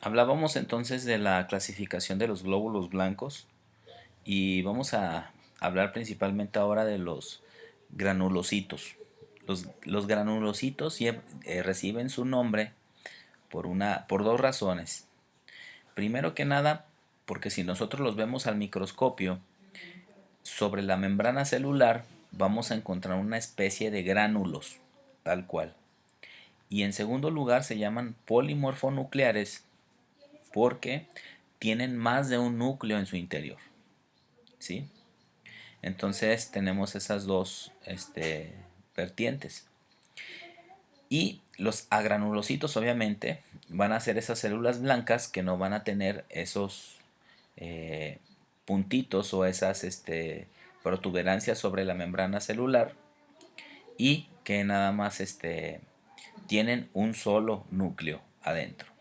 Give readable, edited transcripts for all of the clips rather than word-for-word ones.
Hablábamos entonces de la clasificación de los glóbulos blancos y vamos a hablar principalmente ahora de los granulocitos. Los granulocitos reciben su nombre por dos razones. Primero que nada, porque si nosotros los vemos al microscopio, sobre la membrana celular vamos a encontrar una especie de gránulos, tal cual. Y en segundo lugar se llaman polimorfonucleares porque tienen más de un núcleo en su interior, ¿sí? Entonces tenemos esas dos vertientes. Y los agranulocitos obviamente van a ser esas células blancas que no van a tener esos eh, puntitos o esas protuberancias sobre la membrana celular y que nada más tienen un solo núcleo adentro.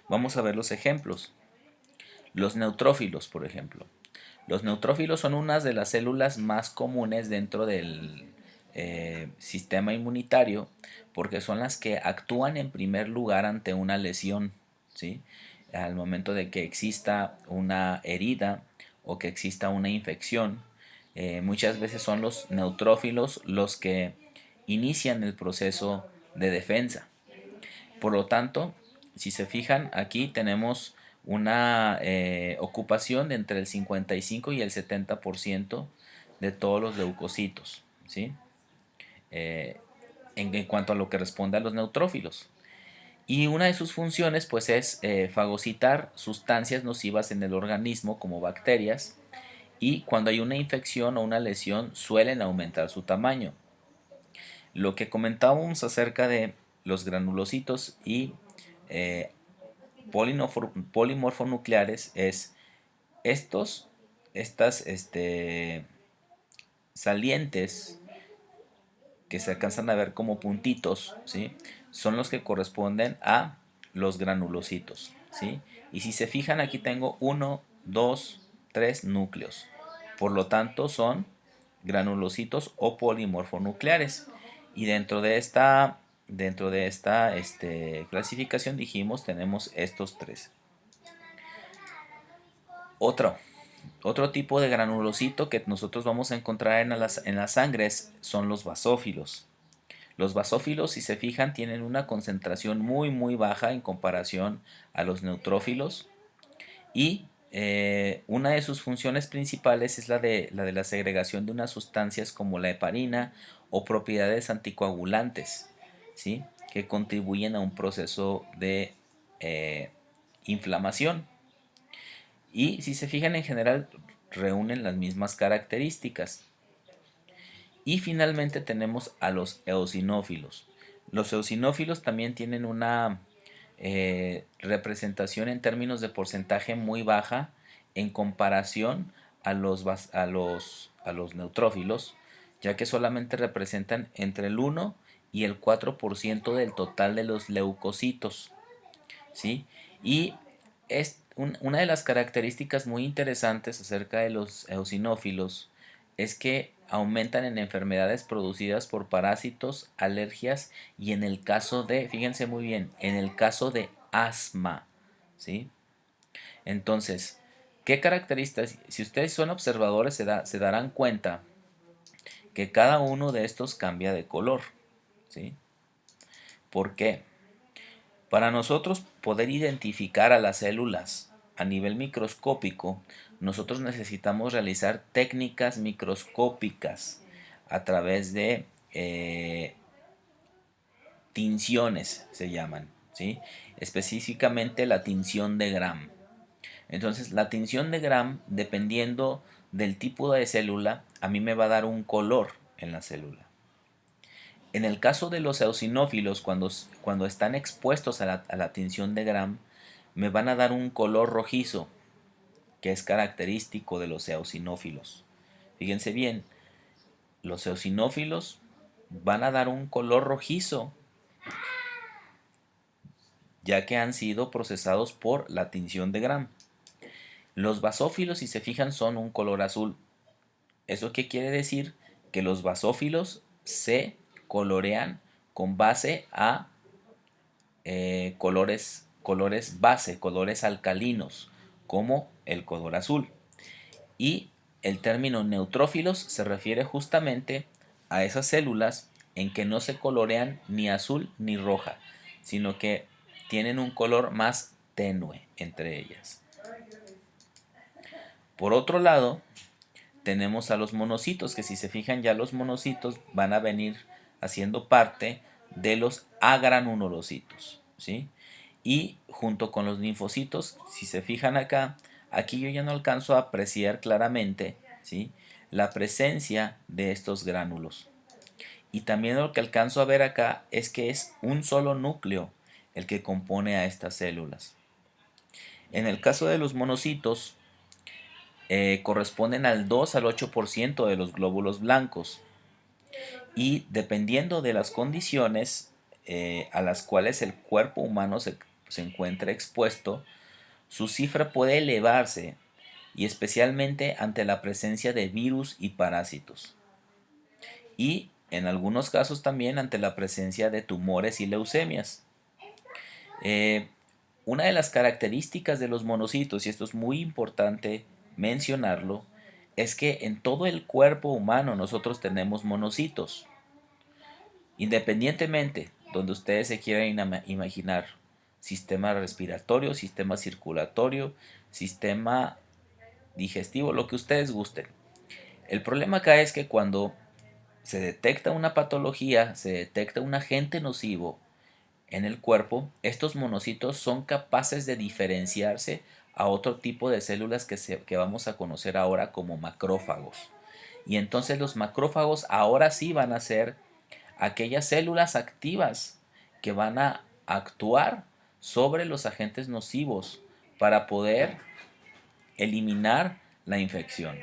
Vamos a ver los ejemplos. Los neutrófilos, por ejemplo. Los neutrófilos son unas de las células más comunes dentro del sistema inmunitario porque son las que actúan en primer lugar ante una lesión, ¿sí? Al momento de que exista una herida o que exista una infección, muchas veces son los neutrófilos los que inician el proceso de defensa. Por lo tanto, si se fijan, aquí tenemos una ocupación de entre el 55 y el 70% de todos los leucocitos, ¿sí? Eh, en cuanto a lo que responde a los neutrófilos. Y una de sus funciones pues es fagocitar sustancias nocivas en el organismo como bacterias y cuando hay una infección o una lesión suelen aumentar su tamaño. Lo que comentábamos acerca de los granulocitos y eh, polimorfonucleares es estos, estas salientes que se alcanzan a ver como puntitos, ¿sí? Son los que corresponden a los granulocitos, ¿sí? Y si se fijan aquí tengo uno, dos, tres núcleos. Por lo tanto son granulocitos o polimorfonucleares. Y dentro de esta clasificación dijimos tenemos estos tres. Otro, Otro tipo de granulocito que nosotros vamos a encontrar en las sangres son los basófilos. Los basófilos, si se fijan, tienen una concentración muy muy baja en comparación a los neutrófilos y una de sus funciones principales es la de la segregación de unas sustancias como la heparina o propiedades anticoagulantes, ¿sí? Que contribuyen a un proceso de eh, inflamación. Y si se fijan en general reúnen las mismas características. Y finalmente tenemos a los eosinófilos. Los eosinófilos también tienen una representación en términos de porcentaje muy baja en comparación a los neutrófilos, ya que solamente representan entre el 1 y el 4% del total de los leucocitos, ¿sí? Y una de las características muy interesantes acerca de los eosinófilos es que aumentan en enfermedades producidas por parásitos, alergias y en el caso de, fíjense muy bien, en el caso de asma, ¿sí? Entonces, ¿qué características? Si ustedes son observadores se darán cuenta que cada uno de estos cambia de color, ¿sí? ¿Por qué? Para nosotros poder identificar a las células a nivel microscópico, nosotros necesitamos realizar técnicas microscópicas a través de tinciones, se llaman, ¿sí? Específicamente la tinción de Gram. Entonces, la tinción de Gram, dependiendo del tipo de célula, a mí me va a dar un color en la célula. En el caso de los eosinófilos, cuando están expuestos a la tinción de Gram, me van a dar un color rojizo, que es característico de los eosinófilos. Fíjense bien, los eosinófilos van a dar un color rojizo, ya que han sido procesados por la tinción de Gram. Los basófilos, si se fijan, son un color azul. ¿Eso qué quiere decir? Que los basófilos se colorean con base a colores colores base, colores alcalinos, como el color azul. Y el término neutrófilos se refiere justamente a esas células en que no se colorean ni azul ni roja, sino que tienen un color más tenue entre ellas. Por otro lado, tenemos a los monocitos, que si se fijan ya los monocitos van a venir haciendo parte de los agranulocitos, ¿sí? Y junto con los linfocitos, si se fijan acá, aquí yo ya no alcanzo a apreciar claramente, ¿sí?, la presencia de estos gránulos. Y también lo que alcanzo a ver acá es que es un solo núcleo el que compone a estas células. En el caso de los monocitos, corresponden al 2 al 8% de los glóbulos blancos. Y dependiendo de las condiciones a las cuales el cuerpo humano se encuentra expuesto, su cifra puede elevarse, y especialmente ante la presencia de virus y parásitos. Y en algunos casos también ante la presencia de tumores y leucemias. Eh, una de las características de los monocitos, y esto es muy importante mencionarlo, es que en todo el cuerpo humano nosotros tenemos monocitos. Independientemente donde ustedes se quieran imaginar, sistema respiratorio, sistema circulatorio, sistema digestivo, lo que ustedes gusten. El problema acá es que cuando se detecta una patología, se detecta un agente nocivo en el cuerpo, estos monocitos son capaces de diferenciarse a otro tipo de células que vamos a conocer ahora como macrófagos. Y entonces los macrófagos ahora sí van a ser aquellas células activas que van a actuar sobre los agentes nocivos para poder eliminar la infección.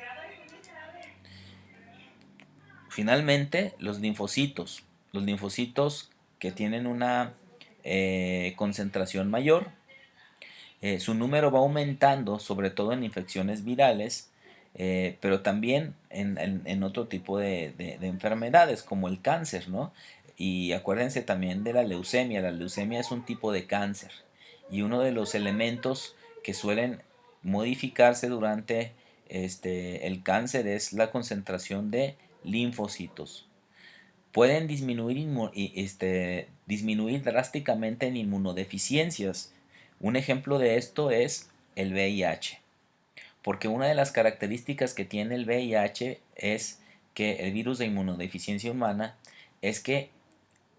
Finalmente, los linfocitos que tienen una concentración mayor, su número va aumentando, sobre todo en infecciones virales, pero también en otro tipo de enfermedades, como el cáncer, ¿no? Y acuérdense también de la leucemia. La leucemia es un tipo de cáncer. Y uno de los elementos que suelen modificarse durante el cáncer es la concentración de linfocitos. Pueden disminuir drásticamente en inmunodeficiencias. Un ejemplo de esto es el VIH, porque una de las características que tiene el VIH es que el virus de inmunodeficiencia humana es que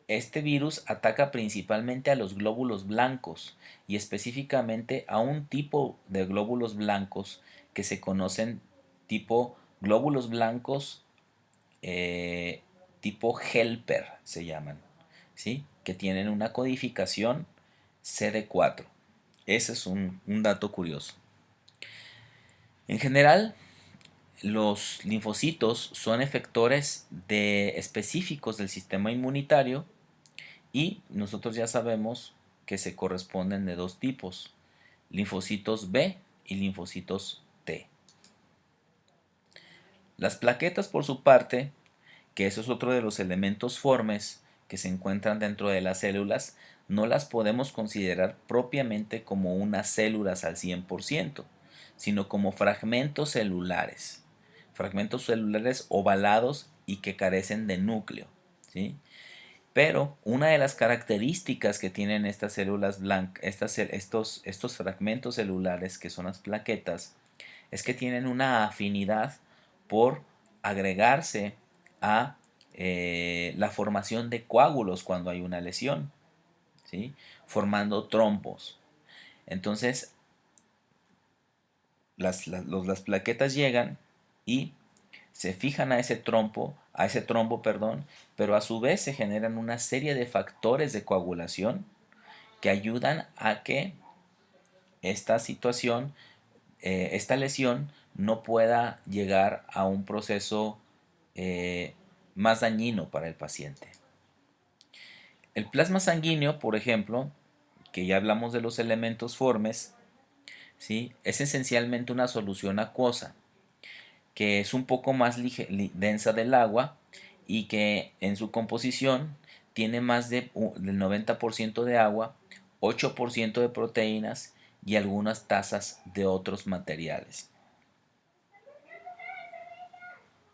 este virus ataca principalmente a los glóbulos blancos, y específicamente a un tipo de glóbulos blancos que se conocen tipo glóbulos blancos eh, tipo helper, se llaman, ¿sí?, que tienen una codificación CD4. Ese es un dato curioso. En general, los linfocitos son efectores específicos del sistema inmunitario, y nosotros ya sabemos que se corresponden de dos tipos: linfocitos B y linfocitos T. Las plaquetas, por su parte, que eso es otro de los elementos formes que se encuentran dentro de las células, no las podemos considerar propiamente como unas células al 100%, sino como fragmentos celulares ovalados y que carecen de núcleo, ¿sí? Pero una de las características que tienen estas células blancas, estos fragmentos celulares que son las plaquetas, es que tienen una afinidad por agregarse a la formación de coágulos cuando hay una lesión, ¿sí?, formando trombos. Entonces, las plaquetas llegan y se fijan a ese trombo, perdón, pero a su vez se generan una serie de factores de coagulación que ayudan a que esta situación, esta lesión, no pueda llegar a un proceso eh, más dañino para el paciente. El plasma sanguíneo, por ejemplo, que ya hablamos de los elementos formes, ¿sí?, es esencialmente una solución acuosa que es un poco más densa del agua, y que en su composición tiene más del 90% de agua 8% de proteínas y algunas tazas de otros materiales.